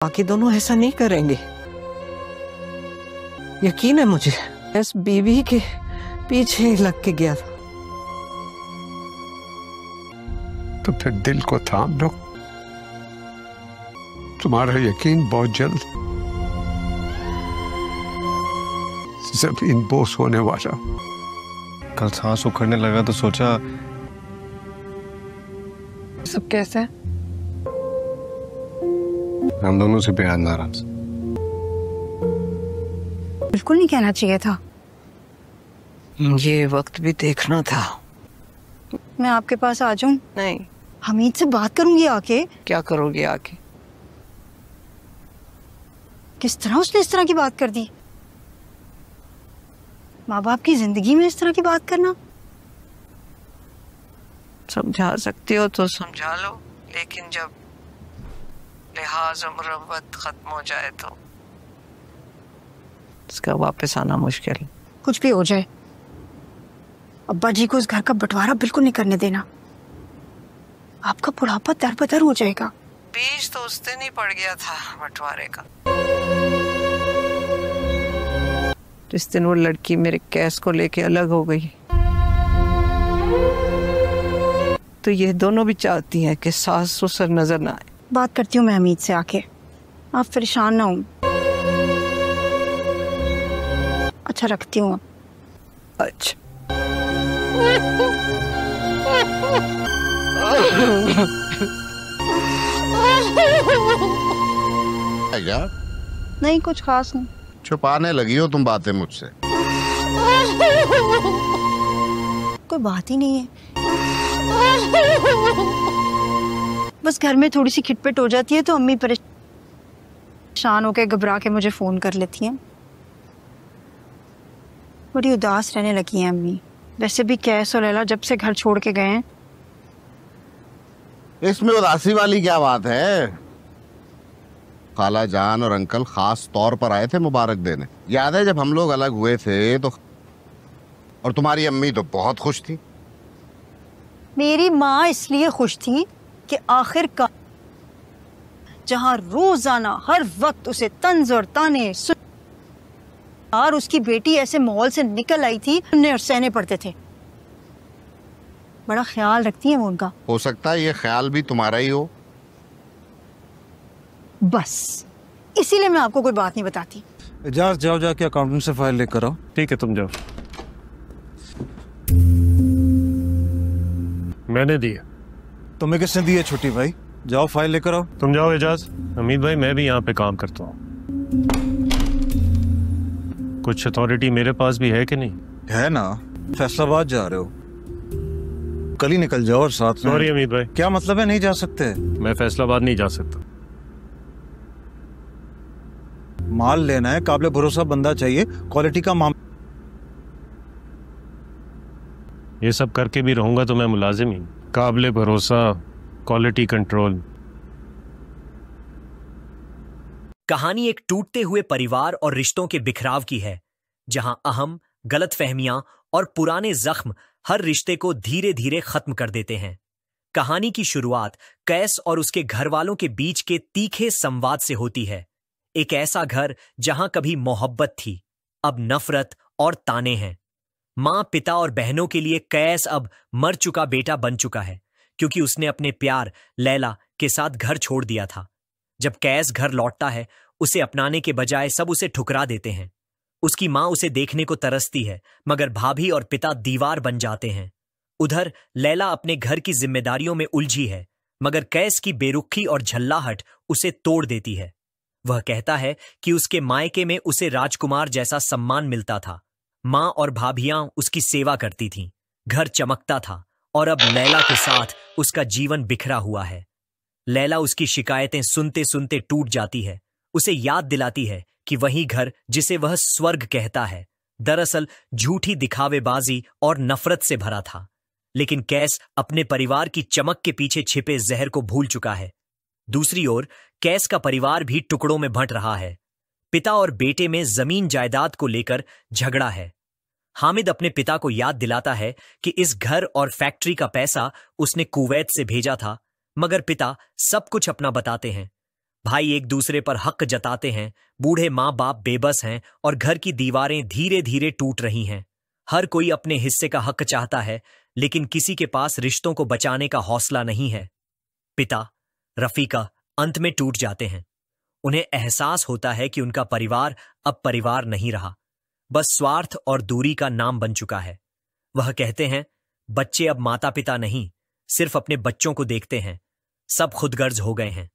बाकी दोनों ऐसा नहीं करेंगे, यकीन है मुझे। इस बीवी के पीछे लग के गया था। तो फिर दिल को थाम लो, तुम्हारा यकीन बहुत जल्द जमीन बोस होने वाला। कल सांस उखड़ने लगा तो सोचा सब कैसा है? हम दोनों से बेहद नाराज। बिल्कुल नहीं कहना चाहिए था। ये वक्त भी देखना था। मैं आपके पास आ जाऊं? नहीं। हमीद से बात करूंगी आके। क्या करोगे आके? किस तरह उसने इस तरह की बात कर दी? माँ बाप की जिंदगी में इस तरह की बात करना। समझा सकती हो तो समझा लो, लेकिन जब लिहाज और मुरव्वत खत्म हो जाए तो इसका वापस आना मुश्किल है। कुछ भी हो जाए, अब्बा जी को इस घर का बंटवारा बिल्कुल नहीं करने देना। आपका बुढ़ापा दरबदर हो जाएगा। बीज तो उस दिन ही पड़ गया था बंटवारे का, जिस दिन वो लड़की मेरे केस को लेके अलग हो गई। तो ये दोनों भी चाहती हैं कि सास ससुर नजर ना आए। बात करती हूँ मैं हमीद से आके, आप परेशान ना हो। अच्छा रखती हूँ। अच्छा। यार नहीं, कुछ खास नहीं। छुपाने लगी हो तुम बातें मुझसे। कोई बात ही नहीं है, बस घर में थोड़ी सी खिटपिट हो जाती है तो अम्मी परेशान होकर घबरा के मुझे फोन कर लेती हैं। बड़ी उदास रहने लगी हैं अम्मी। वैसे भी कैस और लैला जब से घर छोड़ के गए हैं। इसमें उदासी वाली क्या बात है? खाला जान और अंकल खास तौर पर आए थे मुबारक देने। याद है जब हम लोग अलग हुए थे तो, और तुम्हारी अम्मी तो बहुत खुश थी। मेरी माँ इसलिए खुश थी कि आखिरकार जहां रोजाना हर वक्त उसे तंज और ताने और उसकी बेटी ऐसे माहौल से निकल आई थी, उन्हें और सहने पड़ते थे। बड़ा ख्याल रखती है वो उनका। हो सकता है ये ख्याल भी तुम्हारा ही हो। बस इसीलिए मैं आपको कोई बात नहीं बताती। इजाज़ जाओ, जाके अकाउंटेंट से फाइल लेकर आओ। ठीक है तुम जाओ। मैंने दी है। तुम्हें किसने दी है छुट्टी भाई? जाओ फाइल लेकर आओ। तुम जाओ एजाज। हमीद भाई मैं भी यहाँ पे काम करता हूँ। कुछ अथॉरिटी मेरे पास भी है कि नहीं? है ना, फैसलाबाद जा रहे हो, कल ही निकल जाओ और साथ में। सॉरी हमीद भाई। क्या मतलब है नहीं जा सकते? मैं फैसलाबाद नहीं जा सकता। माल लेना है, काबिल भरोसा बंदा चाहिए, क्वालिटी का मामला। ये सब करके भी रहूंगा तो मैं मुलाजिम ही। काबिल भरोसा, क्वालिटी कंट्रोल। कहानी एक टूटते हुए परिवार और रिश्तों के बिखराव की है, जहां अहम, गलतफहमियां और पुराने जख्म हर रिश्ते को धीरे धीरे खत्म कर देते हैं। कहानी की शुरुआत कैस और उसके घर वालों के बीच के तीखे संवाद से होती है। एक ऐसा घर जहां कभी मोहब्बत थी, अब नफरत और ताने हैं। मां, पिता और बहनों के लिए कैस अब मर चुका बेटा बन चुका है, क्योंकि उसने अपने प्यार लैला के साथ घर छोड़ दिया था। जब कैस घर लौटता है, उसे अपनाने के बजाय सब उसे ठुकरा देते हैं। उसकी मां उसे देखने को तरसती है, मगर भाभी और पिता दीवार बन जाते हैं। उधर लैला अपने घर की जिम्मेदारियों में उलझी है, मगर कैस की बेरुखी और झल्लाहट उसे तोड़ देती है। वह कहता है कि उसके मायके में उसे राजकुमार जैसा सम्मान मिलता था। मां और भाभियां उसकी सेवा करती थीं, घर चमकता था, और अब लैला के साथ उसका जीवन बिखरा हुआ है। लैला उसकी शिकायतें सुनते सुनते टूट जाती है। उसे याद दिलाती है कि वही घर जिसे वह स्वर्ग कहता है, दरअसल झूठी दिखावेबाजी और नफरत से भरा था। लेकिन कैस अपने परिवार की चमक के पीछे छिपे जहर को भूल चुका है। दूसरी ओर कैस का परिवार भी टुकड़ों में बंट रहा है। पिता और बेटे में जमीन जायदाद को लेकर झगड़ा है। हामिद अपने पिता को याद दिलाता है कि इस घर और फैक्ट्री का पैसा उसने कुवैत से भेजा था, मगर पिता सब कुछ अपना बताते हैं। भाई एक दूसरे पर हक जताते हैं, बूढ़े माँ बाप बेबस हैं और घर की दीवारें धीरे धीरे टूट रही हैं। हर कोई अपने हिस्से का हक चाहता है, लेकिन किसी के पास रिश्तों को बचाने का हौसला नहीं है। पिता, रफीका अंत में टूट जाते हैं। उन्हें एहसास होता है कि उनका परिवार अब परिवार नहीं रहा, बस स्वार्थ और दूरी का नाम बन चुका है। वह कहते हैं, बच्चे अब माता पिता नहीं, सिर्फ अपने बच्चों को देखते हैं। सब खुदगर्ज हो गए हैं।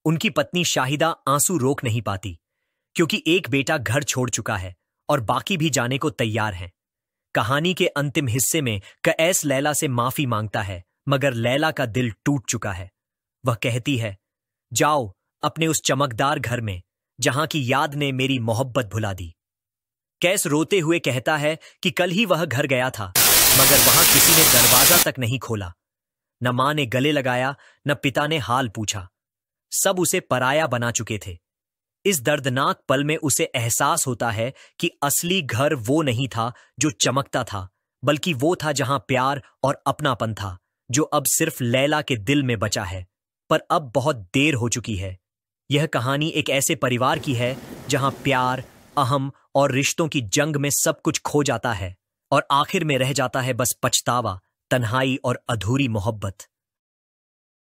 उनकी पत्नी शाहिदा आंसू रोक नहीं पाती, क्योंकि एक बेटा घर छोड़ चुका है और बाकी भी जाने को तैयार हैं। कहानी के अंतिम हिस्से में कैस लैला से माफी मांगता है, मगर लैला का दिल टूट चुका है। वह कहती है, जाओ अपने उस चमकदार घर में जहां की याद ने मेरी मोहब्बत भुला दी। कैस रोते हुए कहता है कि कल ही वह घर गया था, मगर वहां किसी ने दरवाजा तक नहीं खोला। न मां ने गले लगाया, न पिता ने हाल पूछा। सब उसे पराया बना चुके थे। इस दर्दनाक पल में उसे एहसास होता है कि असली घर वो नहीं था जो चमकता था, बल्कि वो था जहां प्यार और अपनापन था, जो अब सिर्फ लैला के दिल में बचा है। पर अब बहुत देर हो चुकी है। यह कहानी एक ऐसे परिवार की है जहां प्यार, अहम और रिश्तों की जंग में सब कुछ खो जाता है और आखिर में रह जाता है बस पछतावा, तन्हाई और अधूरी मोहब्बत।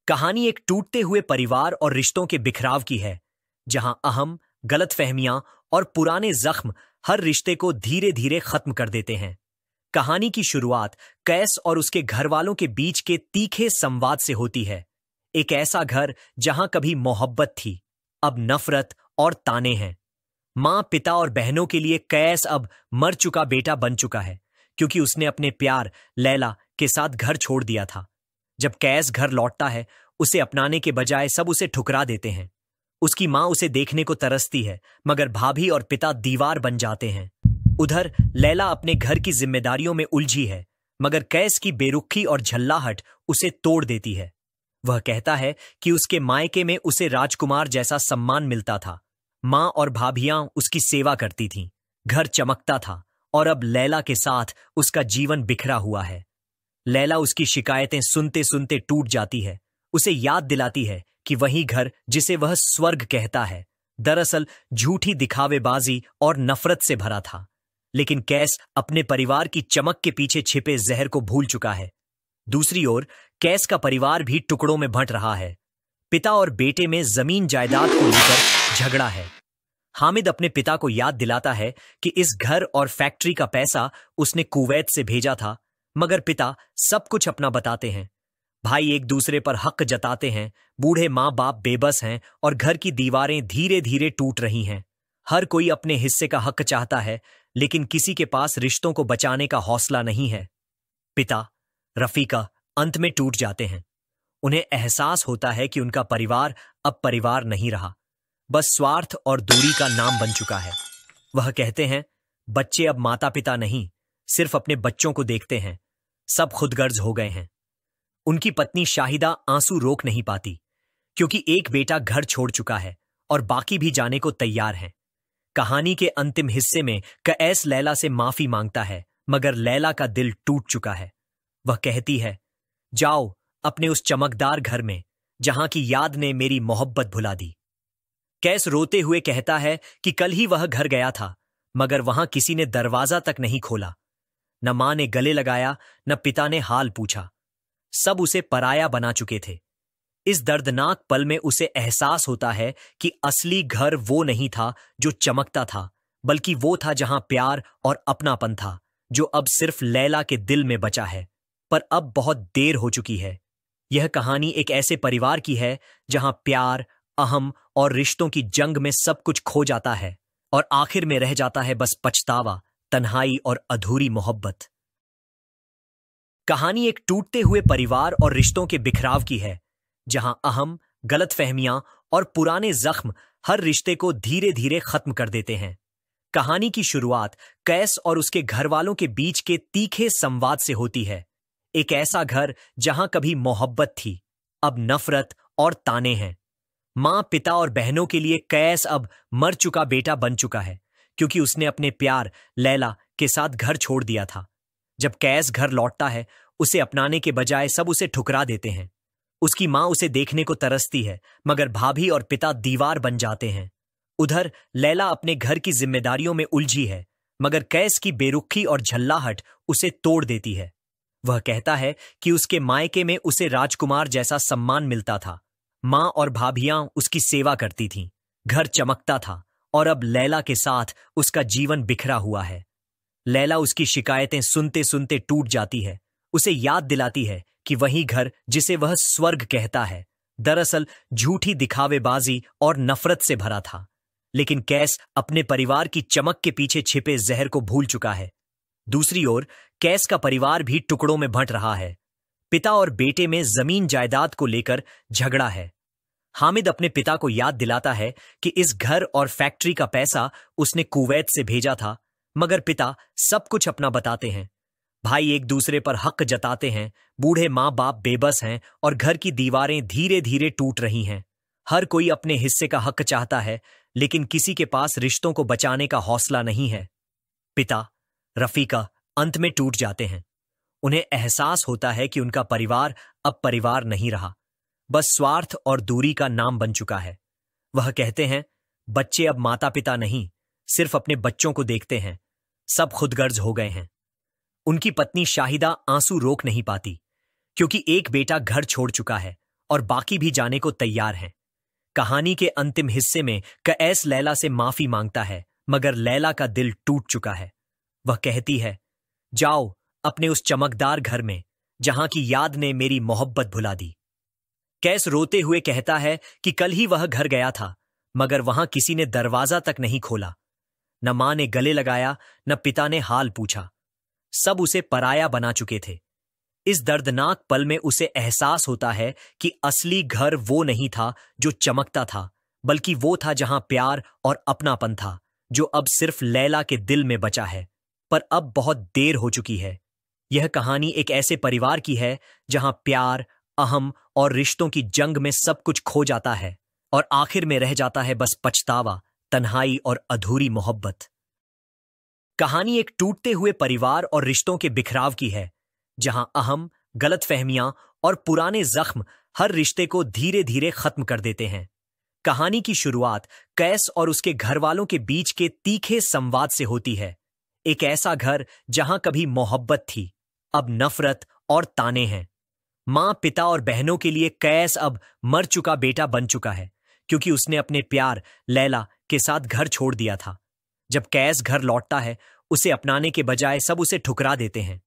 कहानी एक टूटते हुए परिवार और रिश्तों के बिखराव की है, जहां अहम, गलतफहमियां और पुराने जख्म हर रिश्ते को धीरे धीरे खत्म कर देते हैं। कहानी की शुरुआत कैस और उसके घर वालों के बीच के तीखे संवाद से होती है। एक ऐसा घर जहां कभी मोहब्बत थी, अब नफरत और ताने हैं। मां, पिता और बहनों के लिए कैस अब मर चुका बेटा बन चुका है, क्योंकि उसने अपने प्यार लैला के साथ घर छोड़ दिया था। जब कैस घर लौटता है, उसे अपनाने के बजाय सब उसे ठुकरा देते हैं। उसकी मां उसे देखने को तरसती है, मगर भाभी और पिता दीवार बन जाते हैं। उधर लैला अपने घर की जिम्मेदारियों में उलझी है, मगर कैस की बेरुखी और झल्लाहट उसे तोड़ देती है। वह कहता है कि उसके मायके में उसे राजकुमार जैसा सम्मान मिलता था। मां और भाभियां उसकी सेवा करती थीं, घर चमकता था, और अब लैला के साथ उसका जीवन बिखरा हुआ है। लैला उसकी शिकायतें सुनते सुनते टूट जाती है। उसे याद दिलाती है कि वही घर जिसे वह स्वर्ग कहता है, दरअसल झूठी दिखावेबाजी और नफरत से भरा था। लेकिन कैस अपने परिवार की चमक के पीछे छिपे जहर को भूल चुका है। दूसरी ओर कैस का परिवार भी टुकड़ों में बंट रहा है। पिता और बेटे में जमीन जायदाद को लेकर झगड़ा है। हामिद अपने पिता को याद दिलाता है कि इस घर और फैक्ट्री का पैसा उसने कुवैत से भेजा था, मगर पिता सब कुछ अपना बताते हैं। भाई एक दूसरे पर हक जताते हैं, बूढ़े माँ बाप बेबस हैं और घर की दीवारें धीरे धीरे टूट रही हैं। हर कोई अपने हिस्से का हक चाहता है, लेकिन किसी के पास रिश्तों को बचाने का हौसला नहीं है। पिता, रफीका अंत में टूट जाते हैं। उन्हें एहसास होता है कि उनका परिवार अब परिवार नहीं रहा, बस स्वार्थ और दूरी का नाम बन चुका है। वह कहते हैं, बच्चे अब माता पिता नहीं, सिर्फ अपने बच्चों को देखते हैं। सब खुदगर्ज हो गए हैं। उनकी पत्नी शाहिदा आंसू रोक नहीं पाती, क्योंकि एक बेटा घर छोड़ चुका है और बाकी भी जाने को तैयार हैं। कहानी के अंतिम हिस्से में कैस लैला से माफी मांगता है, मगर लैला का दिल टूट चुका है। वह कहती है, जाओ अपने उस चमकदार घर में जहां की याद ने मेरी मोहब्बत भुला दी। कैस रोते हुए कहता है कि कल ही वह घर गया था, मगर वहां किसी ने दरवाजा तक नहीं खोला। न मां ने गले लगाया, न पिता ने हाल पूछा। सब उसे पराया बना चुके थे। इस दर्दनाक पल में उसे एहसास होता है कि असली घर वो नहीं था जो चमकता था, बल्कि वो था जहां प्यार और अपनापन था, जो अब सिर्फ लैला के दिल में बचा है। पर अब बहुत देर हो चुकी है। यह कहानी एक ऐसे परिवार की है जहां प्यार, अहम और रिश्तों की जंग में सब कुछ खो जाता है और आखिर में रह जाता है बस पछतावा, तन्हाई और अधूरी मोहब्बत। कहानी एक टूटते हुए परिवार और रिश्तों के बिखराव की है, जहां अहम, गलतफहमियां और पुराने जख्म हर रिश्ते को धीरे धीरे खत्म कर देते हैं। कहानी की शुरुआत कैस और उसके घर वालों के बीच के तीखे संवाद से होती है। एक ऐसा घर जहां कभी मोहब्बत थी, अब नफरत और ताने हैं। मां, पिता और बहनों के लिए कैस अब मर चुका बेटा बन चुका है, क्योंकि उसने अपने प्यार लैला के साथ घर छोड़ दिया था। जब कैस घर लौटता है, उसे अपनाने के बजाय सब उसे ठुकरा देते हैं। उसकी मां उसे देखने को तरसती है, मगर भाभी और पिता दीवार बन जाते हैं। उधर लैला अपने घर की जिम्मेदारियों में उलझी है, मगर कैस की बेरुखी और झल्लाहट उसे तोड़ देती है। वह कहता है कि उसके मायके में उसे राजकुमार जैसा सम्मान मिलता था। मां और भाभियां उसकी सेवा करती थीं, घर चमकता था, और अब लैला के साथ उसका जीवन बिखरा हुआ है। लैला उसकी शिकायतें सुनते सुनते टूट जाती है। उसे याद दिलाती है कि वही घर जिसे वह स्वर्ग कहता है, दरअसल झूठी दिखावेबाजी और नफरत से भरा था। लेकिन कैस अपने परिवार की चमक के पीछे छिपे जहर को भूल चुका है। दूसरी ओर कैस का परिवार भी टुकड़ों में बंट रहा है। पिता और बेटे में जमीन जायदाद को लेकर झगड़ा है। हामिद अपने पिता को याद दिलाता है कि इस घर और फैक्ट्री का पैसा उसने कुवैत से भेजा था, मगर पिता सब कुछ अपना बताते हैं। भाई एक दूसरे पर हक जताते हैं। बूढ़े माँ बाप बेबस हैं और घर की दीवारें धीरे धीरे टूट रही हैं। हर कोई अपने हिस्से का हक चाहता है, लेकिन किसी के पास रिश्तों को बचाने का हौसला नहीं है। पिता, रफीका अंत में टूट जाते हैं। उन्हें एहसास होता है कि उनका परिवार अब परिवार नहीं रहा, बस स्वार्थ और दूरी का नाम बन चुका है। वह कहते हैं, बच्चे अब माता पिता नहीं, सिर्फ अपने बच्चों को देखते हैं। सब खुदगर्ज हो गए हैं। उनकी पत्नी शाहिदा आंसू रोक नहीं पाती, क्योंकि एक बेटा घर छोड़ चुका है और बाकी भी जाने को तैयार हैं। कहानी के अंतिम हिस्से में कैस लैला से माफी मांगता है, मगर लैला का दिल टूट चुका है। वह कहती है, जाओ अपने उस चमकदार घर में जहां की याद ने मेरी मोहब्बत भुला दी। कैस रोते हुए कहता है कि कल ही वह घर गया था, मगर वहां किसी ने दरवाजा तक नहीं खोला। न मां ने गले लगाया, न पिता ने हाल पूछा। सब उसे पराया बना चुके थे। इस दर्दनाक पल में उसे एहसास होता है कि असली घर वो नहीं था जो चमकता था, बल्कि वो था जहां प्यार और अपनापन था, जो अब सिर्फ लैला के दिल में बचा है। पर अब बहुत देर हो चुकी है। यह कहानी एक ऐसे परिवार की है जहां प्यार, अहम और रिश्तों की जंग में सब कुछ खो जाता है, और आखिर में रह जाता है बस पछतावा, तन्हाई और अधूरी मोहब्बत। कहानी एक टूटते हुए परिवार और रिश्तों के बिखराव की है, जहां अहम, गलतफहमियां और पुराने जख्म हर रिश्ते को धीरे धीरे खत्म कर देते हैं। कहानी की शुरुआत कैस और उसके घर वालों के बीच के तीखे संवाद से होती है। एक ऐसा घर जहां कभी मोहब्बत थी, अब नफरत और ताने हैं। मां, पिता और बहनों के लिए कैस अब मर चुका बेटा बन चुका है, क्योंकि उसने अपने प्यार लैला के साथ घर छोड़ दिया था। जब कैस घर लौटता है, उसे अपनाने के बजाय सब उसे ठुकरा देते हैं।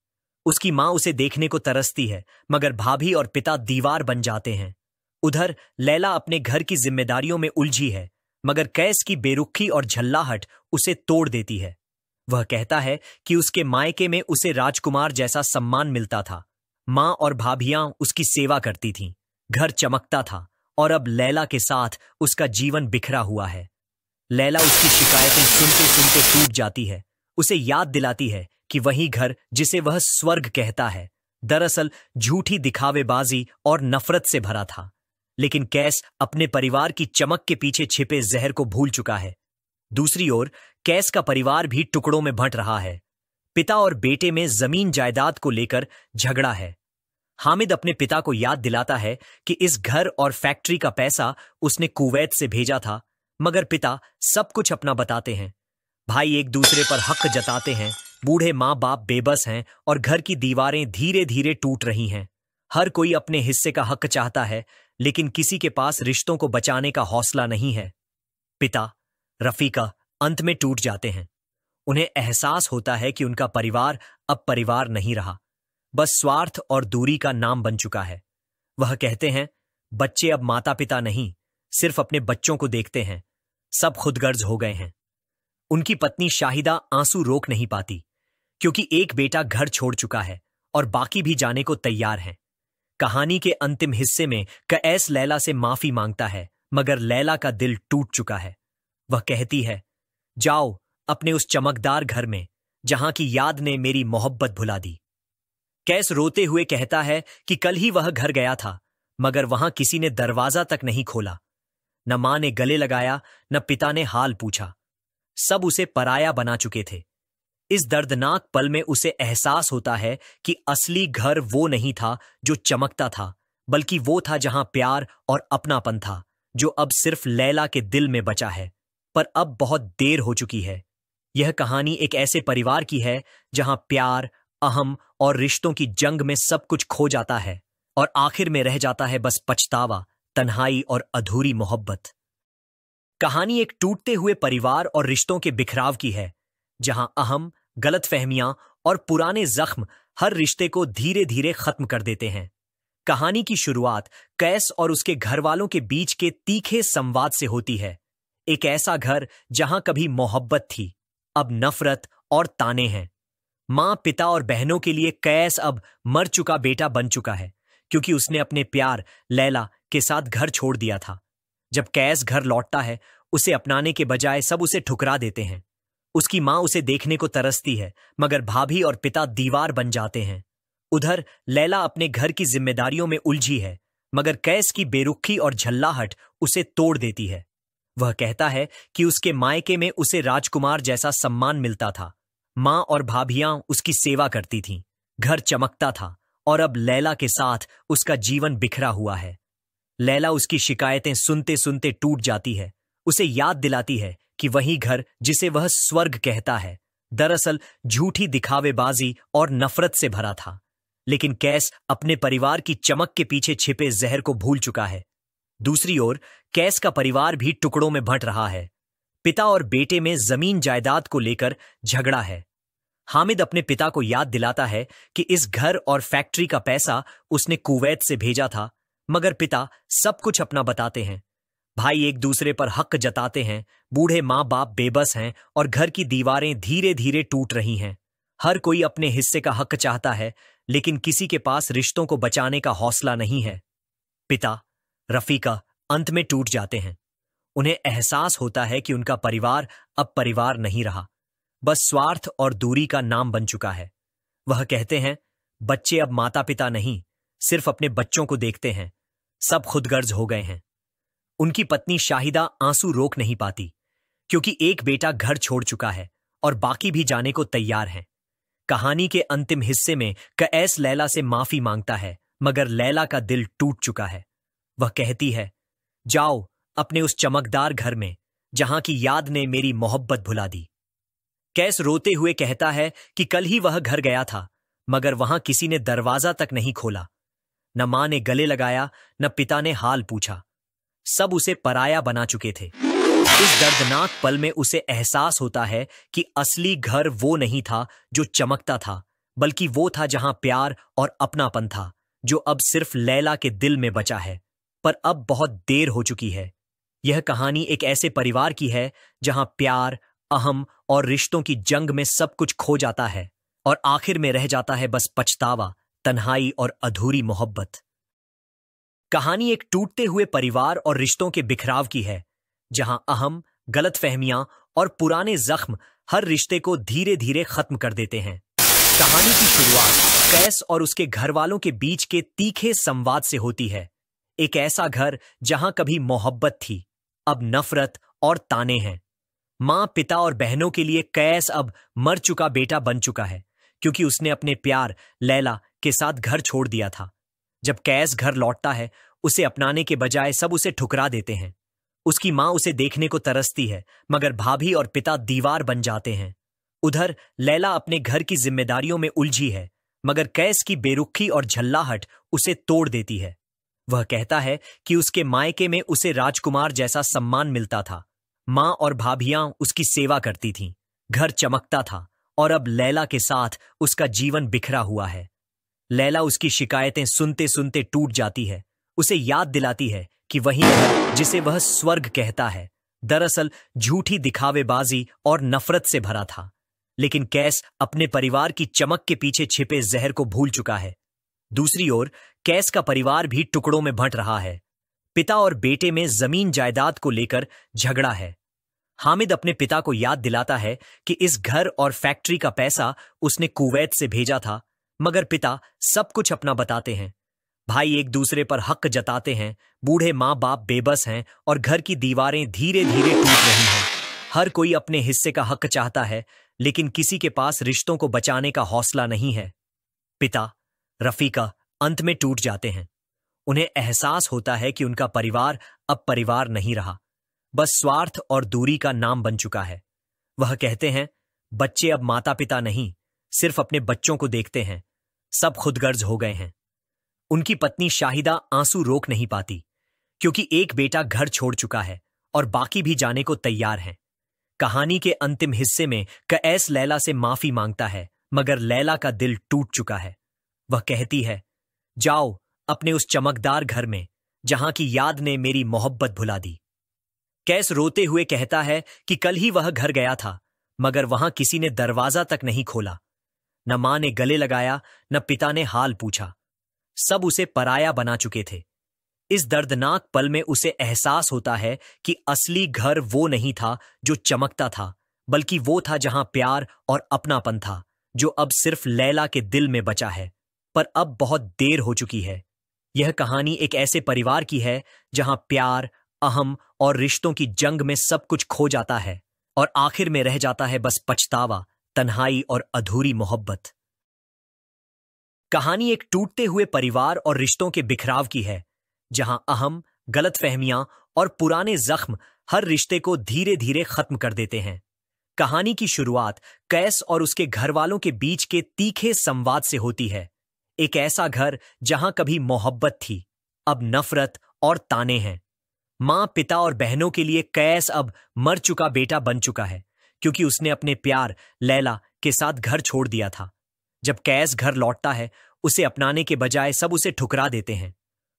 उसकी मां उसे देखने को तरसती है, मगर भाभी और पिता दीवार बन जाते हैं। उधर लैला अपने घर की जिम्मेदारियों में उलझी है, मगर कैस की बेरुखी और झल्लाहट उसे तोड़ देती है। वह कहता है कि उसके मायके में उसे राजकुमार जैसा सम्मान मिलता था। मां और भाभियां उसकी सेवा करती थीं, घर चमकता था, और अब लैला के साथ उसका जीवन बिखरा हुआ है। लैला उसकी शिकायतें सुनते सुनते टूट जाती है। उसे याद दिलाती है कि वही घर जिसे वह स्वर्ग कहता है, दरअसल झूठी दिखावेबाजी और नफरत से भरा था। लेकिन कैस अपने परिवार की चमक के पीछे छिपे जहर को भूल चुका है। दूसरी ओर कैस का परिवार भी टुकड़ों में बंट रहा है। पिता और बेटे में जमीन जायदाद को लेकर झगड़ा है। हामिद अपने पिता को याद दिलाता है कि इस घर और फैक्ट्री का पैसा उसने कुवैत से भेजा था, मगर पिता सब कुछ अपना बताते हैं। भाई एक दूसरे पर हक जताते हैं। बूढ़े माँ बाप बेबस हैं और घर की दीवारें धीरे धीरे टूट रही हैं। हर कोई अपने हिस्से का हक चाहता है, लेकिन किसी के पास रिश्तों को बचाने का हौसला नहीं है। पिता, रफीका अंत में टूट जाते हैं। उन्हें एहसास होता है कि उनका परिवार अब परिवार नहीं रहा, बस स्वार्थ और दूरी का नाम बन चुका है। वह कहते हैं, बच्चे अब माता पिता नहीं, सिर्फ अपने बच्चों को देखते हैं। सब खुदगर्ज हो गए हैं। उनकी पत्नी शाहिदा आंसू रोक नहीं पाती, क्योंकि एक बेटा घर छोड़ चुका है और बाकी भी जाने को तैयार हैं। कहानी के अंतिम हिस्से में कैस लैला से माफी मांगता है, मगर लैला का दिल टूट चुका है। वह कहती है, जाओ अपने उस चमकदार घर में जहां की याद ने मेरी मोहब्बत भुला दी। कैस रोते हुए कहता है कि कल ही वह घर गया था, मगर वहां किसी ने दरवाजा तक नहीं खोला। न मां ने गले लगाया, न पिता ने हाल पूछा। सब उसे पराया बना चुके थे। इस दर्दनाक पल में उसे एहसास होता है कि असली घर वो नहीं था जो चमकता था, बल्कि वो था जहां प्यार और अपनापन था, जो अब सिर्फ लैला के दिल में बचा है। पर अब बहुत देर हो चुकी है। यह कहानी एक ऐसे परिवार की है जहां प्यार, अहम और रिश्तों की जंग में सब कुछ खो जाता है और आखिर में रह जाता है बस पछतावा, तन्हाई और अधूरी मोहब्बत। कहानी एक टूटते हुए परिवार और रिश्तों के बिखराव की है, जहां अहम, गलतफहमियां और पुराने जख्म हर रिश्ते को धीरे धीरे खत्म कर देते हैं। कहानी की शुरुआत कैस और उसके घर वालों के बीच के तीखे संवाद से होती है। एक ऐसा घर जहां कभी मोहब्बत थी, अब नफरत और ताने हैं। मां, पिता और बहनों के लिए कैस अब मर चुका बेटा बन चुका है, क्योंकि उसने अपने प्यार लैला के साथ घर छोड़ दिया था। जब कैस घर लौटता है, उसे अपनाने के बजाय सब उसे ठुकरा देते हैं। उसकी मां उसे देखने को तरसती है, मगर भाभी और पिता दीवार बन जाते हैं। उधर लैला अपने घर की जिम्मेदारियों में उलझी है, मगर कैस की बेरुखी और झल्लाहट उसे तोड़ देती है। वह कहता है कि उसके मायके में उसे राजकुमार जैसा सम्मान मिलता था। मां और भाभियां उसकी सेवा करती थीं, घर चमकता था, और अब लैला के साथ उसका जीवन बिखरा हुआ है। लैला उसकी शिकायतें सुनते सुनते टूट जाती है। उसे याद दिलाती है कि वही घर जिसे वह स्वर्ग कहता है, दरअसल झूठी दिखावेबाजी और नफरत से भरा था। लेकिन कैस अपने परिवार की चमक के पीछे छिपे जहर को भूल चुका है। दूसरी ओर कैस का परिवार भी टुकड़ों में बंट रहा है। पिता और बेटे में जमीन जायदाद को लेकर झगड़ा है। हामिद अपने पिता को याद दिलाता है कि इस घर और फैक्ट्री का पैसा उसने कुवैत से भेजा था, मगर पिता सब कुछ अपना बताते हैं। भाई एक दूसरे पर हक जताते हैं। बूढ़े माँ बाप बेबस हैं और घर की दीवारें धीरे धीरे टूट रही हैं। हर कोई अपने हिस्से का हक चाहता है, लेकिन किसी के पास रिश्तों को बचाने का हौसला नहीं है। पिता, रफीका अंत में टूट जाते हैं। उन्हें एहसास होता है कि उनका परिवार अब परिवार नहीं रहा, बस स्वार्थ और दूरी का नाम बन चुका है। वह कहते हैं, बच्चे अब माता पिता नहीं, सिर्फ अपने बच्चों को देखते हैं। सब खुदगर्ज हो गए हैं। उनकी पत्नी शाहिदा आंसू रोक नहीं पाती, क्योंकि एक बेटा घर छोड़ चुका है और बाकी भी जाने को तैयार हैं। कहानी के अंतिम हिस्से में कैस लैला से माफी मांगता है, मगर लैला का दिल टूट चुका है। वह कहती है, जाओ अपने उस चमकदार घर में जहां की याद ने मेरी मोहब्बत भुला दी। कैस रोते हुए कहता है कि कल ही वह घर गया था, मगर वहां किसी ने दरवाजा तक नहीं खोला। न मां ने गले लगाया, न पिता ने हाल पूछा। सब उसे पराया बना चुके थे। इस दर्दनाक पल में उसे एहसास होता है कि असली घर वो नहीं था जो चमकता था, बल्कि वो था जहां प्यार और अपनापन था, जो अब सिर्फ लैला के दिल में बचा है। पर अब बहुत देर हो चुकी है। यह कहानी एक ऐसे परिवार की है जहां प्यार, अहम और रिश्तों की जंग में सब कुछ खो जाता है और आखिर में रह जाता है बस पछतावा, तन्हाई और अधूरी मोहब्बत। कहानी एक टूटते हुए परिवार और रिश्तों के बिखराव की है, जहां अहम, गलतफहमियां और पुराने जख्म हर रिश्ते को धीरे धीरे खत्म कर देते हैं। कहानी की शुरुआत कैस और उसके घर वालों के बीच के तीखे संवाद से होती है। एक ऐसा घर जहां कभी मोहब्बत थी, अब नफरत और ताने हैं। मां, पिता और बहनों के लिए कैस अब मर चुका बेटा बन चुका है, क्योंकि उसने अपने प्यार लैला के साथ घर छोड़ दिया था। जब कैस घर लौटता है, उसे अपनाने के बजाय सब उसे ठुकरा देते हैं। उसकी मां उसे देखने को तरसती है, मगर भाभी और पिता दीवार बन जाते हैं। उधर लैला अपने घर की जिम्मेदारियों में उलझी है, मगर कैस की बेरुखी और झल्लाहट उसे तोड़ देती है। वह कहता है कि उसके मायके में उसे राजकुमार जैसा सम्मान मिलता था। मां और भाभियां उसकी सेवा करती थीं, घर चमकता था, और अब लैला के साथ उसका जीवन बिखरा हुआ है। लैला उसकी शिकायतें सुनते सुनते टूट जाती है। उसे याद दिलाती है कि वही घर जिसे वह स्वर्ग कहता है, दरअसल झूठी दिखावेबाजी और नफरत से भरा था। लेकिन कैस अपने परिवार की चमक के पीछे छिपे जहर को भूल चुका है। दूसरी ओर कैस का परिवार भी टुकड़ों में बंट रहा है। पिता और बेटे में जमीन जायदाद को लेकर झगड़ा है। हामिद अपने पिता को याद दिलाता है कि इस घर और फैक्ट्री का पैसा उसने कुवैत से भेजा था, मगर पिता सब कुछ अपना बताते हैं। भाई एक दूसरे पर हक जताते हैं। बूढ़े माँ बाप बेबस हैं और घर की दीवारें धीरे धीरे टूट रही हैं। हर कोई अपने हिस्से का हक चाहता है, लेकिन किसी के पास रिश्तों को बचाने का हौसला नहीं है। पिता, रफीका अंत में टूट जाते हैं। उन्हें एहसास होता है कि उनका परिवार अब परिवार नहीं रहा, बस स्वार्थ और दूरी का नाम बन चुका है। वह कहते हैं, बच्चे अब माता पिता नहीं, सिर्फ अपने बच्चों को देखते हैं। सब खुदगर्ज हो गए हैं। उनकी पत्नी शाहिदा आंसू रोक नहीं पाती, क्योंकि एक बेटा घर छोड़ चुका है और बाकी भी जाने को तैयार हैं। कहानी के अंतिम हिस्से में कैस लैला से माफी मांगता है, मगर लैला का दिल टूट चुका है। वह कहती है, जाओ अपने उस चमकदार घर में जहां की याद ने मेरी मोहब्बत भुला दी। कैस रोते हुए कहता है कि कल ही वह घर गया था, मगर वहां किसी ने दरवाजा तक नहीं खोला। न मां ने गले लगाया, न पिता ने हाल पूछा। सब उसे पराया बना चुके थे। इस दर्दनाक पल में उसे एहसास होता है कि असली घर वो नहीं था जो चमकता था, बल्कि वो था जहां प्यार और अपनापन था, जो अब सिर्फ लैला के दिल में बचा है। पर अब बहुत देर हो चुकी है। यह कहानी एक ऐसे परिवार की है जहां प्यार, अहम और रिश्तों की जंग में सब कुछ खो जाता है और आखिर में रह जाता है बस पछतावा, तन्हाई और अधूरी मोहब्बत। कहानी एक टूटते हुए परिवार और रिश्तों के बिखराव की है, जहां अहम, गलतफहमियां और पुराने जख्म हर रिश्ते को धीरे धीरे खत्म कर देते हैं। कहानी की शुरुआत कैस और उसके घर वालों के बीच के तीखे संवाद से होती है। एक ऐसा घर जहां कभी मोहब्बत थी, अब नफरत और ताने हैं। मां, पिता और बहनों के लिए कैस अब मर चुका बेटा बन चुका है, क्योंकि उसने अपने प्यार लैला के साथ घर छोड़ दिया था। जब कैस घर लौटता है, उसे अपनाने के बजाय सब उसे ठुकरा देते हैं।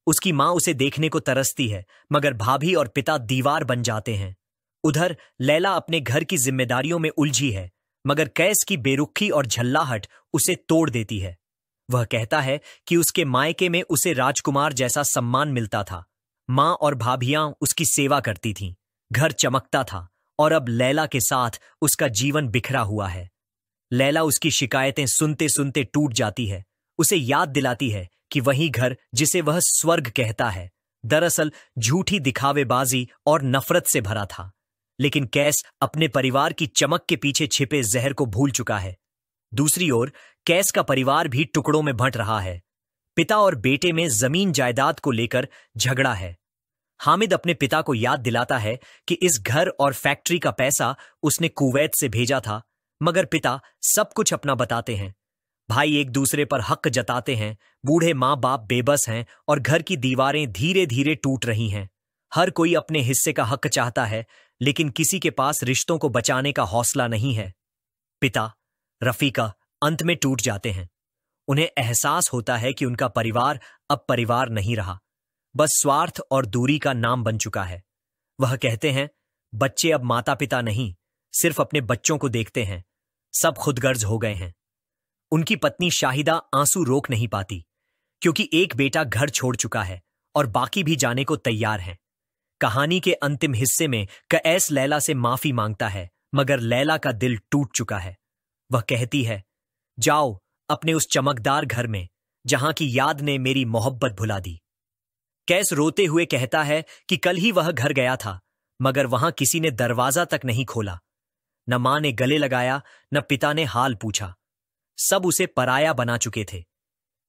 उसकी मां उसे देखने को तरसती है, मगर भाभी और पिता दीवार बन जाते हैं। उधर लैला अपने घर की जिम्मेदारियों में उलझी है, मगर कैस की बेरुखी और झल्लाहट उसे तोड़ देती है। वह कहता है कि उसके मायके में उसे राजकुमार जैसा सम्मान मिलता था। मां और भाभियां उसकी सेवा करती थीं, घर चमकता था, और अब लैला के साथ उसका जीवन बिखरा हुआ है। लैला उसकी शिकायतें सुनते सुनते टूट जाती है। उसे याद दिलाती है कि वही घर जिसे वह स्वर्ग कहता है, दरअसल झूठी दिखावेबाजी और नफरत से भरा था। लेकिन कैस अपने परिवार की चमक के पीछे छिपे जहर को भूल चुका है। दूसरी ओर कैस का परिवार भी टुकड़ों में बंट रहा है। पिता और बेटे में जमीन जायदाद को लेकर झगड़ा है। हामिद अपने पिता को याद दिलाता है कि इस घर और फैक्ट्री का पैसा उसने कुवैत से भेजा था, मगर पिता सब कुछ अपना बताते हैं। भाई एक दूसरे पर हक जताते हैं। बूढ़े माँ बाप बेबस हैं और घर की दीवारें धीरे धीरे टूट रही हैं। हर कोई अपने हिस्से का हक चाहता है, लेकिन किसी के पास रिश्तों को बचाने का हौसला नहीं है। पिता, रफीका अंत में टूट जाते हैं। उन्हें एहसास होता है कि उनका परिवार अब परिवार नहीं रहा, बस स्वार्थ और दूरी का नाम बन चुका है। वह कहते हैं, बच्चे अब माता पिता नहीं, सिर्फ अपने बच्चों को देखते हैं। सब खुदगर्ज हो गए हैं। उनकी पत्नी शाहिदा आंसू रोक नहीं पाती, क्योंकि एक बेटा घर छोड़ चुका है और बाकी भी जाने को तैयार हैं। कहानी के अंतिम हिस्से में कैस लैला से माफी मांगता है, मगर लैला का दिल टूट चुका है। वह कहती है, जाओ अपने उस चमकदार घर में जहां की याद ने मेरी मोहब्बत भुला दी। कैस रोते हुए कहता है कि कल ही वह घर गया था, मगर वहां किसी ने दरवाजा तक नहीं खोला। न मां ने गले लगाया, न पिता ने हाल पूछा। सब उसे पराया बना चुके थे।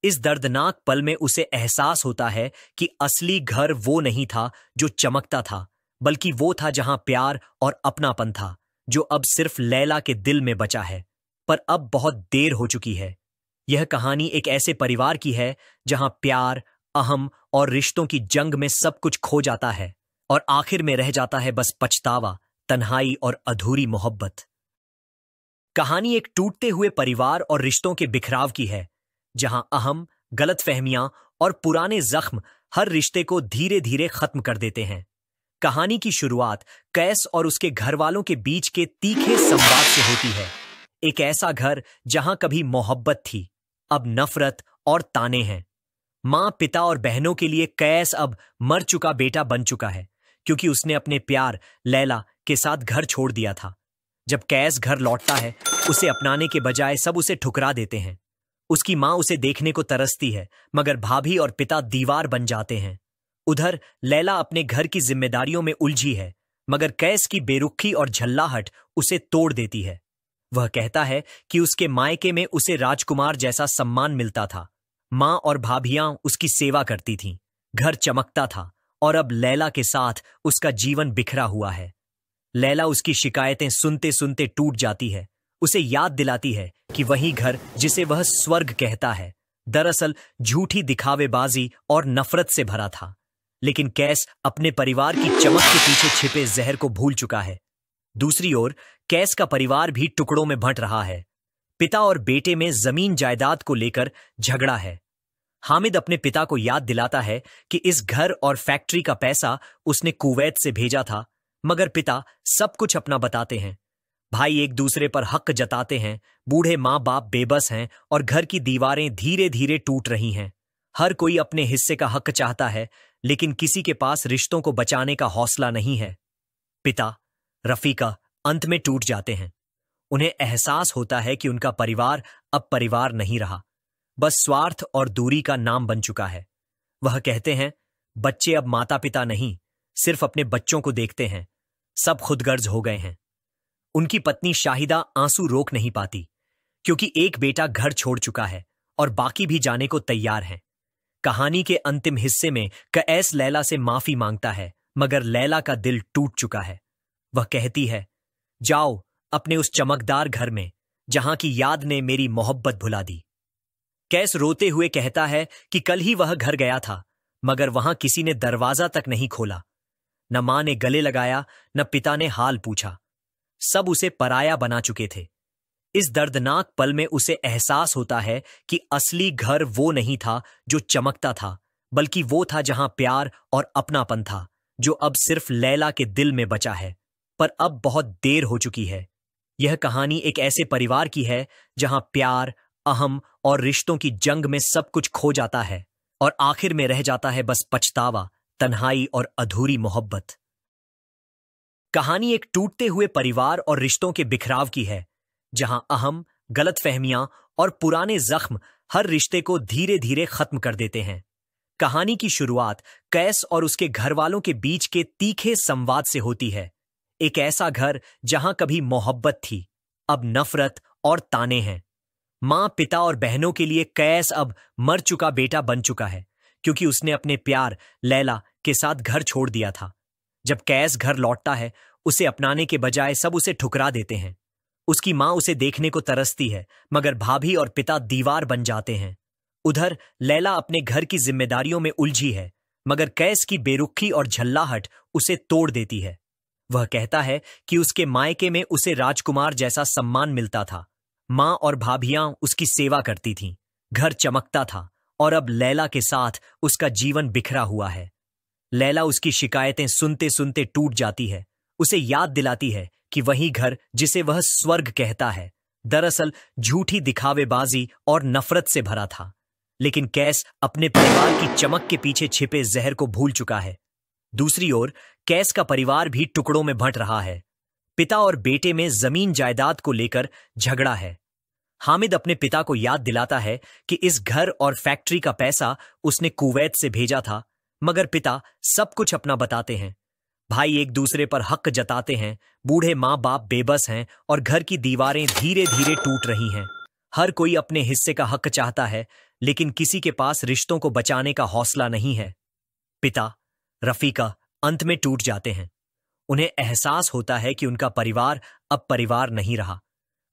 इस दर्दनाक पल में उसे एहसास होता है कि असली घर वो नहीं था जो चमकता था, बल्कि वो था जहां प्यार और अपनापन था, जो अब सिर्फ लैला के दिल में बचा है। पर अब बहुत देर हो चुकी है। यह कहानी एक ऐसे परिवार की है जहां प्यार, अहम और रिश्तों की जंग में सब कुछ खो जाता है और आखिर में रह जाता है बस पछतावा, तन्हाई और अधूरी मोहब्बत। कहानी एक टूटते हुए परिवार और रिश्तों के बिखराव की है, जहां अहम, गलतफहमियां और पुराने जख्म हर रिश्ते को धीरे धीरे खत्म कर देते हैं। कहानी की शुरुआत कैस और उसके घर वालों के बीच के तीखे संवाद से होती है। एक ऐसा घर जहां कभी मोहब्बत थी, अब नफरत और ताने हैं। मां, पिता और बहनों के लिए कैस अब मर चुका बेटा बन चुका है, क्योंकि उसने अपने प्यार लैला के साथ घर छोड़ दिया था। जब कैस घर लौटता है, उसे अपनाने के बजाय सब उसे ठुकरा देते हैं। उसकी मां उसे देखने को तरसती है, मगर भाभी और पिता दीवार बन जाते हैं। उधर लैला अपने घर की जिम्मेदारियों में उलझी है, मगर कैस की बेरुखी और झल्लाहट उसे तोड़ देती है। वह कहता है कि उसके मायके में उसे राजकुमार जैसा सम्मान मिलता था। मां और भाभियां उसकी सेवा करती थीं, घर चमकता था और अब लैला के साथ उसका जीवन बिखरा हुआ है। लैला उसकी शिकायतें सुनते सुनते टूट जाती है, उसे याद दिलाती है कि वही घर जिसे वह स्वर्ग कहता है दरअसल झूठी दिखावेबाजी और नफरत से भरा था। लेकिन कैस अपने परिवार की चमक के पीछे छिपे जहर को भूल चुका है। दूसरी ओर कैस का परिवार भी टुकड़ों में बंट रहा है। पिता और बेटे में जमीन जायदाद को लेकर झगड़ा है। हामिद अपने पिता को याद दिलाता है कि इस घर और फैक्ट्री का पैसा उसने कुवैत से भेजा था, मगर पिता सब कुछ अपना बताते हैं। भाई एक दूसरे पर हक जताते हैं। बूढ़े माँ बाप बेबस हैं और घर की दीवारें धीरे धीरे टूट रही हैं। हर कोई अपने हिस्से का हक चाहता है, लेकिन किसी के पास रिश्तों को बचाने का हौसला नहीं है। पिता, रफीका अंत में टूट जाते हैं। उन्हें एहसास होता है कि उनका परिवार अब परिवार नहीं रहा, बस स्वार्थ और दूरी का नाम बन चुका है। वह कहते हैं, बच्चे अब माता पिता नहीं, सिर्फ अपने बच्चों को देखते हैं। सब खुदगर्ज हो गए हैं। उनकी पत्नी शाहिदा आंसू रोक नहीं पाती, क्योंकि एक बेटा घर छोड़ चुका है और बाकी भी जाने को तैयार हैं। कहानी के अंतिम हिस्से में कैस लैला से माफी मांगता है, मगर लैला का दिल टूट चुका है। वह कहती है, जाओ अपने उस चमकदार घर में जहां की याद ने मेरी मोहब्बत भुला दी। कैस रोते हुए कहता है कि कल ही वह घर गया था, मगर वहां किसी ने दरवाजा तक नहीं खोला। न मां ने गले लगाया, न पिता ने हाल पूछा। सब उसे पराया बना चुके थे। इस दर्दनाक पल में उसे एहसास होता है कि असली घर वो नहीं था जो चमकता था, बल्कि वो था जहां प्यार और अपनापन था, जो अब सिर्फ लैला के दिल में बचा है। पर अब बहुत देर हो चुकी है। यह कहानी एक ऐसे परिवार की है जहां प्यार, अहम और रिश्तों की जंग में सब कुछ खो जाता है और आखिर में रह जाता है बस पछतावा, तन्हाई और अधूरी मोहब्बत। कहानी एक टूटते हुए परिवार और रिश्तों के बिखराव की है, जहां अहम, गलतफहमियां और पुराने जख्म हर रिश्ते को धीरे धीरे खत्म कर देते हैं। कहानी की शुरुआत कैस और उसके घर वालों के बीच के तीखे संवाद से होती है। एक ऐसा घर जहां कभी मोहब्बत थी, अब नफरत और ताने हैं। मां, पिता और बहनों के लिए कैस अब मर चुका बेटा बन चुका है, क्योंकि उसने अपने प्यार लैला के साथ घर छोड़ दिया था। जब कैस घर लौटता है, उसे अपनाने के बजाय सब उसे ठुकरा देते हैं। उसकी मां उसे देखने को तरसती है, मगर भाभी और पिता दीवार बन जाते हैं। उधर लैला अपने घर की जिम्मेदारियों में उलझी है, मगर कैस की बेरुखी और झल्लाहट उसे तोड़ देती है। वह कहता है कि उसके मायके में उसे राजकुमार जैसा सम्मान मिलता था। मां और भाभियां उसकी सेवा करती थीं। घर चमकता था और अब लैला के साथ उसका जीवन बिखरा हुआ है। लैला उसकी शिकायतें सुनते सुनते टूट जाती है, उसे याद दिलाती है कि वही घर जिसे वह स्वर्ग कहता है दरअसल झूठी दिखावेबाजी और नफरत से भरा था। लेकिन कैस अपने परिवार की चमक के पीछे छिपे जहर को भूल चुका है। दूसरी ओर कैस का परिवार भी टुकड़ों में बंट रहा है। पिता और बेटे में जमीन जायदाद को लेकर झगड़ा है। हामिद अपने पिता को याद दिलाता है कि इस घर और फैक्ट्री का पैसा उसने कुवैत से भेजा था, मगर पिता सब कुछ अपना बताते हैं। भाई एक दूसरे पर हक जताते हैं। बूढ़े माँ बाप बेबस हैं और घर की दीवारें धीरे धीरे टूट रही हैं। हर कोई अपने हिस्से का हक चाहता है, लेकिन किसी के पास रिश्तों को बचाने का हौसला नहीं है। पिता, रफीका अंत में टूट जाते हैं। उन्हें एहसास होता है कि उनका परिवार अब परिवार नहीं रहा,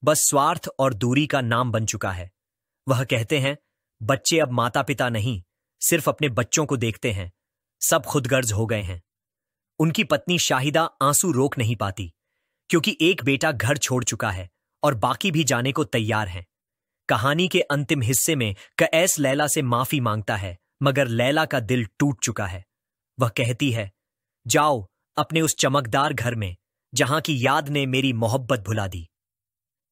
बस स्वार्थ और दूरी का नाम बन चुका है। वह कहते हैं, बच्चे अब माता पिता नहीं, सिर्फ अपने बच्चों को देखते हैं। सब खुदगर्ज हो गए हैं। उनकी पत्नी शाहिदा आंसू रोक नहीं पाती, क्योंकि एक बेटा घर छोड़ चुका है और बाकी भी जाने को तैयार हैं। कहानी के अंतिम हिस्से में कैस लैला से माफी मांगता है, मगर लैला का दिल टूट चुका है। वह कहती है, जाओ अपने उस चमकदार घर में जहां की याद ने मेरी मोहब्बत भुला दी।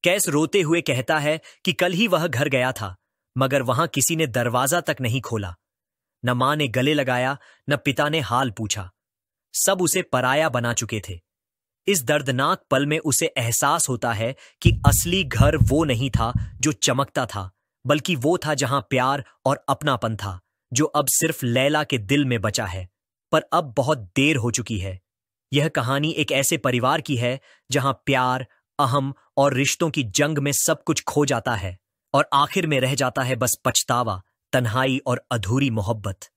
कैस रोते हुए कहता है कि कल ही वह घर गया था, मगर वहां किसी ने दरवाजा तक नहीं खोला। न मां ने गले लगाया, न पिता ने हाल पूछा। सब उसे पराया बना चुके थे। इस दर्दनाक पल में उसे एहसास होता है कि असली घर वो नहीं था जो चमकता था, बल्कि वो था जहां प्यार और अपनापन था, जो अब सिर्फ लैला के दिल में बचा है। पर अब बहुत देर हो चुकी है। यह कहानी एक ऐसे परिवार की है जहां प्यार, अहम और रिश्तों की जंग में सब कुछ खो जाता है और आखिर में रह जाता है बस पछतावा, तन्हाई और अधूरी मोहब्बत।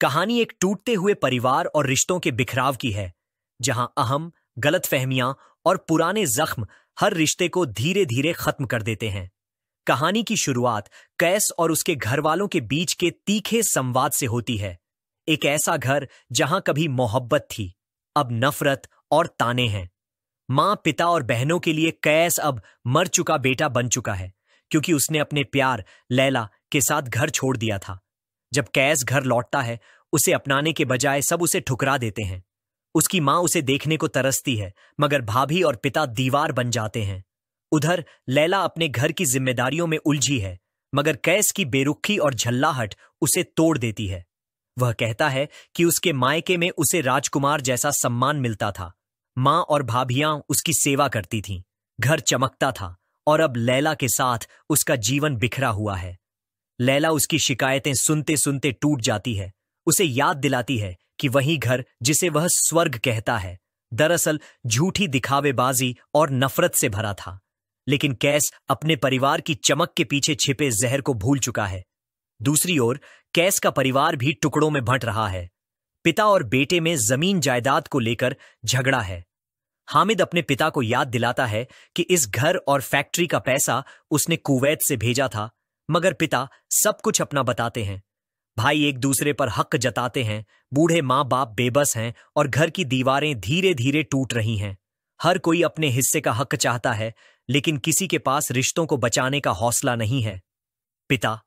कहानी एक टूटते हुए परिवार और रिश्तों के बिखराव की है, जहां अहम, गलतफहमियां और पुराने जख्म हर रिश्ते को धीरे धीरे खत्म कर देते हैं। कहानी की शुरुआत कैस और उसके घर वालों के बीच के तीखे संवाद से होती है। एक ऐसा घर जहां कभी मोहब्बत थी, अब नफरत और ताने हैं। मां, पिता और बहनों के लिए कैस अब मर चुका बेटा बन चुका है, क्योंकि उसने अपने प्यार लैला के साथ घर छोड़ दिया था। जब कैस घर लौटता है, उसे अपनाने के बजाय सब उसे ठुकरा देते हैं। उसकी मां उसे देखने को तरसती है, मगर भाभी और पिता दीवार बन जाते हैं। उधर लैला अपने घर की जिम्मेदारियों में उलझी है, मगर कैस की बेरुखी और झल्लाहट उसे तोड़ देती है। वह कहता है कि उसके मायके में उसे राजकुमार जैसा सम्मान मिलता था। मां और भाभियां उसकी सेवा करती थीं, घर चमकता था, और अब लैला के साथ उसका जीवन बिखरा हुआ है। लैला उसकी शिकायतें सुनते सुनते टूट जाती है। उसे याद दिलाती है कि वही घर जिसे वह स्वर्ग कहता है, दरअसल झूठी दिखावेबाजी और नफरत से भरा था। लेकिन कैस अपने परिवार की चमक के पीछे छिपे जहर को भूल चुका है। दूसरी ओर कैस का परिवार भी टुकड़ों में बंट रहा है। पिता और बेटे में जमीन जायदाद को लेकर झगड़ा है। हामिद अपने पिता को याद दिलाता है कि इस घर और फैक्ट्री का पैसा उसने कुवैत से भेजा था, मगर पिता सब कुछ अपना बताते हैं। भाई एक दूसरे पर हक जताते हैं। बूढ़े माँ बाप बेबस हैं और घर की दीवारें धीरे धीरे टूट रही हैं। हर कोई अपने हिस्से का हक चाहता है, लेकिन किसी के पास रिश्तों को बचाने का हौसला नहीं है। पिता,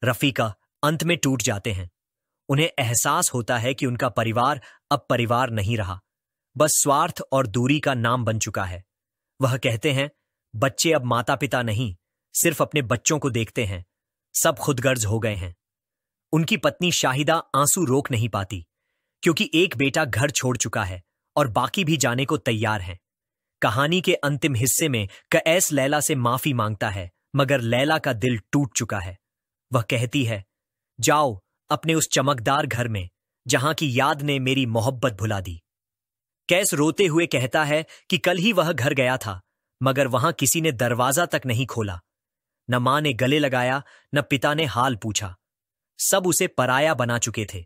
रफीका अंत में टूट जाते हैं। उन्हें एहसास होता है कि उनका परिवार अब परिवार नहीं रहा, बस स्वार्थ और दूरी का नाम बन चुका है। वह कहते हैं, बच्चे अब माता पिता नहीं, सिर्फ अपने बच्चों को देखते हैं। सब खुदगर्ज हो गए हैं। उनकी पत्नी शाहिदा आंसू रोक नहीं पाती, क्योंकि एक बेटा घर छोड़ चुका है और बाकी भी जाने को तैयार हैं। कहानी के अंतिम हिस्से में कैस लैला से माफी मांगता है, मगर लैला का दिल टूट चुका है। वह कहती है, जाओ अपने उस चमकदार घर में जहां की याद ने मेरी मोहब्बत भुला दी। कैस रोते हुए कहता है कि कल ही वह घर गया था, मगर वहां किसी ने दरवाजा तक नहीं खोला। न मां ने गले लगाया, न पिता ने हाल पूछा। सब उसे पराया बना चुके थे।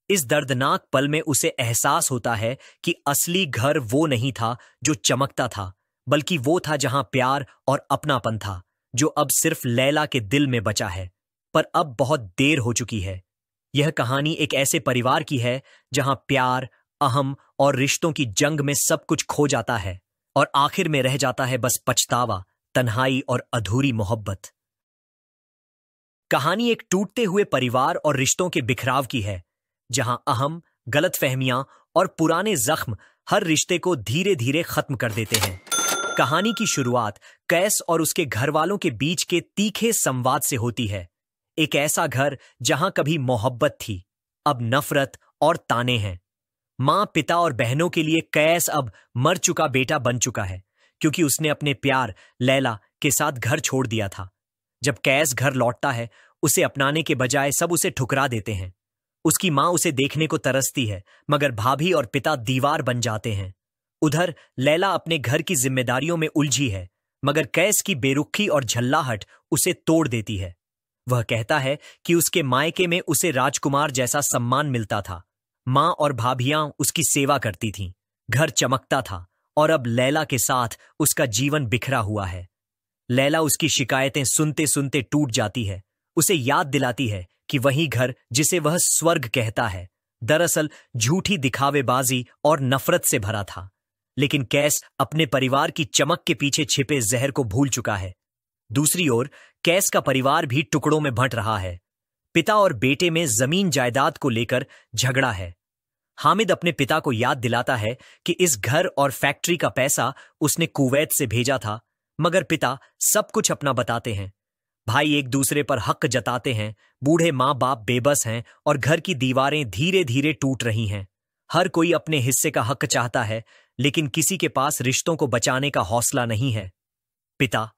इस दर्दनाक पल में उसे एहसास होता है कि असली घर वो नहीं था जो चमकता था, बल्कि वो था जहां प्यार और अपनापन था, जो अब सिर्फ लैला के दिल में बचा है। पर अब बहुत देर हो चुकी है। यह कहानी एक ऐसे परिवार की है जहां प्यार, अहम और रिश्तों की जंग में सब कुछ खो जाता है, और आखिर में रह जाता है बस पछतावा, तन्हाई और अधूरी मोहब्बत। कहानी एक टूटते हुए परिवार और रिश्तों के बिखराव की है, जहां अहम, गलतफहमियां और पुराने जख्म हर रिश्ते को धीरे धीरे खत्म कर देते हैं। कहानी की शुरुआत कैस और उसके घर वालों के बीच के तीखे संवाद से होती है। एक ऐसा घर जहां कभी मोहब्बत थी, अब नफरत और ताने हैं। मां, पिता और बहनों के लिए कैस अब मर चुका बेटा बन चुका है, क्योंकि उसने अपने प्यार लैला के साथ घर छोड़ दिया था। जब कैस घर लौटता है, उसे अपनाने के बजाय सब उसे ठुकरा देते हैं। उसकी मां उसे देखने को तरसती है, मगर भाभी और पिता दीवार बन जाते हैं। उधर लैला अपने घर की जिम्मेदारियों में उलझी है, मगर कैस की बेरुखी और झल्लाहट उसे तोड़ देती है। वह कहता है कि उसके मायके में उसे राजकुमार जैसा सम्मान मिलता था। मां और भाभियां उसकी सेवा करती थीं, घर चमकता था, और अब लैला के साथ उसका जीवन बिखरा हुआ है। लैला उसकी शिकायतें सुनते सुनते टूट जाती है। उसे याद दिलाती है कि वही घर जिसे वह स्वर्ग कहता है, दरअसल झूठी दिखावेबाजी और नफरत से भरा था। लेकिन कैस अपने परिवार की चमक के पीछे छिपे जहर को भूल चुका है। दूसरी ओर कैस का परिवार भी टुकड़ों में बंट रहा है। पिता और बेटे में जमीन जायदाद को लेकर झगड़ा है। हामिद अपने पिता को याद दिलाता है कि इस घर और फैक्ट्री का पैसा उसने कुवैत से भेजा था, मगर पिता सब कुछ अपना बताते हैं। भाई एक दूसरे पर हक जताते हैं। बूढ़े माँ बाप बेबस हैं और घर की दीवारें धीरे धीरे टूट रही हैं। हर कोई अपने हिस्से का हक चाहता है, लेकिन किसी के पास रिश्तों को बचाने का हौसला नहीं है। पिता,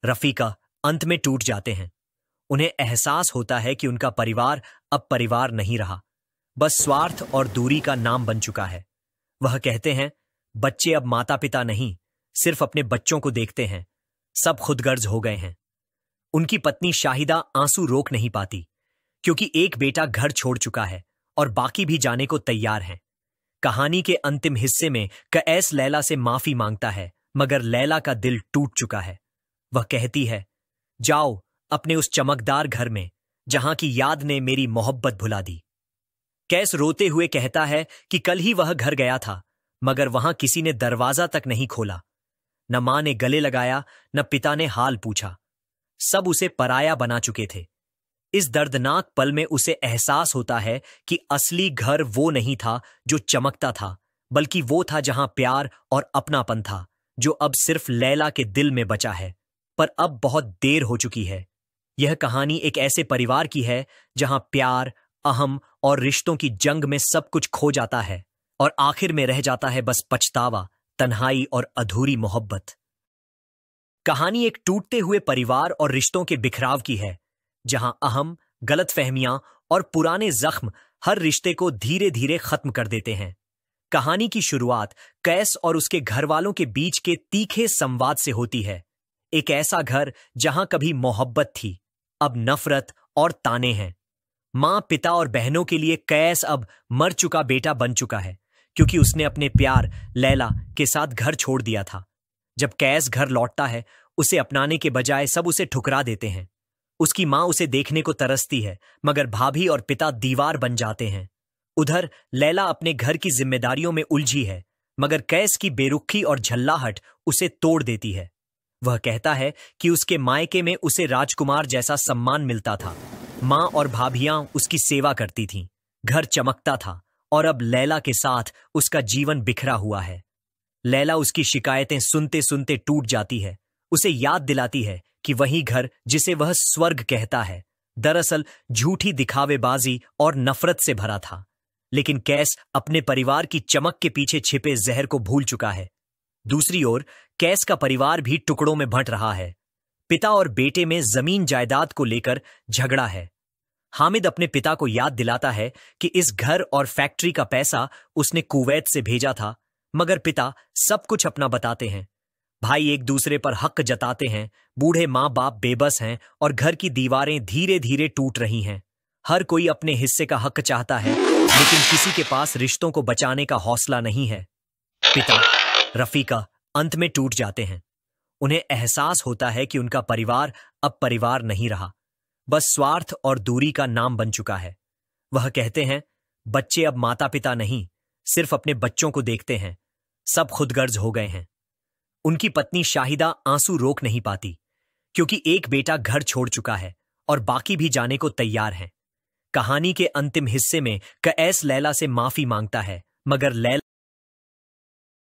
रफीका अंत में टूट जाते हैं। उन्हें एहसास होता है कि उनका परिवार अब परिवार नहीं रहा, बस स्वार्थ और दूरी का नाम बन चुका है। वह कहते हैं, बच्चे अब माता पिता नहीं, सिर्फ अपने बच्चों को देखते हैं। सब खुदगर्ज हो गए हैं। उनकी पत्नी शाहिदा आंसू रोक नहीं पाती, क्योंकि एक बेटा घर छोड़ चुका है और बाकी भी जाने को तैयार हैं। कहानी के अंतिम हिस्से में कैस लैला से माफी मांगता है, मगर लैला का दिल टूट चुका है। वह कहती है, जाओ अपने उस चमकदार घर में जहां की याद ने मेरी मोहब्बत भुला दी। कैस रोते हुए कहता है कि कल ही वह घर गया था, मगर वहां किसी ने दरवाजा तक नहीं खोला। न मां ने गले लगाया, न पिता ने हाल पूछा। सब उसे पराया बना चुके थे। इस दर्दनाक पल में उसे एहसास होता है कि असली घर वो नहीं था जो चमकता था, बल्कि वो था जहां प्यार और अपनापन था, जो अब सिर्फ लैला के दिल में बचा है। पर अब बहुत देर हो चुकी है। यह कहानी एक ऐसे परिवार की है जहां प्यार, अहम और रिश्तों की जंग में सब कुछ खो जाता है और आखिर में रह जाता है बस पछतावा, तन्हाई और अधूरी मोहब्बत। कहानी एक टूटते हुए परिवार और रिश्तों के बिखराव की है, जहां अहम, गलतफहमियां और पुराने जख्म हर रिश्ते को धीरे धीरे खत्म कर देते हैं। कहानी की शुरुआत कैस और उसके घर वालों के बीच के तीखे संवाद से होती है। एक ऐसा घर जहां कभी मोहब्बत थी, अब नफरत और ताने हैं। मां, पिता और बहनों के लिए कैस अब मर चुका बेटा बन चुका है, क्योंकि उसने अपने प्यार लैला के साथ घर छोड़ दिया था। जब कैस घर लौटता है, उसे अपनाने के बजाय सब उसे ठुकरा देते हैं। उसकी मां उसे देखने को तरसती है, मगर भाभी और पिता दीवार बन जाते हैं। उधर लैला अपने घर की जिम्मेदारियों में उलझी है, मगर कैस की बेरुखी और झल्लाहट उसे तोड़ देती है। वह कहता है कि उसके मायके में उसे राजकुमार जैसा सम्मान मिलता था। मां और भाभियां उसकी सेवा करती थीं। घर चमकता था और अब लैला के साथ उसका जीवन बिखरा हुआ है। लैला उसकी शिकायतें सुनते सुनते टूट जाती है। उसे याद दिलाती है कि वही घर जिसे वह स्वर्ग कहता है, दरअसल झूठी दिखावेबाजी और नफरत से भरा था। लेकिन कैस अपने परिवार की चमक के पीछे छिपे जहर को भूल चुका है। दूसरी ओर कैस का परिवार भी टुकड़ों में बंट रहा है। पिता और बेटे में जमीन जायदाद को लेकर झगड़ा है। हामिद अपने पिता को याद दिलाता है कि इस घर और फैक्ट्री का पैसा उसने कुवैत से भेजा था, मगर पिता सब कुछ अपना बताते हैं। भाई एक दूसरे पर हक जताते हैं। बूढ़े माँ बाप बेबस हैं और घर की दीवारें धीरे धीरे टूट रही हैं। हर कोई अपने हिस्से का हक चाहता है, लेकिन किसी के पास रिश्तों को बचाने का हौसला नहीं है। पिता, रफीका अंत में टूट जाते हैं। उन्हें एहसास होता है कि उनका परिवार अब परिवार नहीं रहा, बस स्वार्थ और दूरी का नाम बन चुका है। वह कहते हैं, बच्चे अब माता पिता नहीं, सिर्फ अपने बच्चों को देखते हैं। सब खुदगर्ज हो गए हैं। उनकी पत्नी शाहिदा आंसू रोक नहीं पाती, क्योंकि एक बेटा घर छोड़ चुका है और बाकी भी जाने को तैयार हैं। कहानी के अंतिम हिस्से में कैस लैला से माफी मांगता है, मगर लैला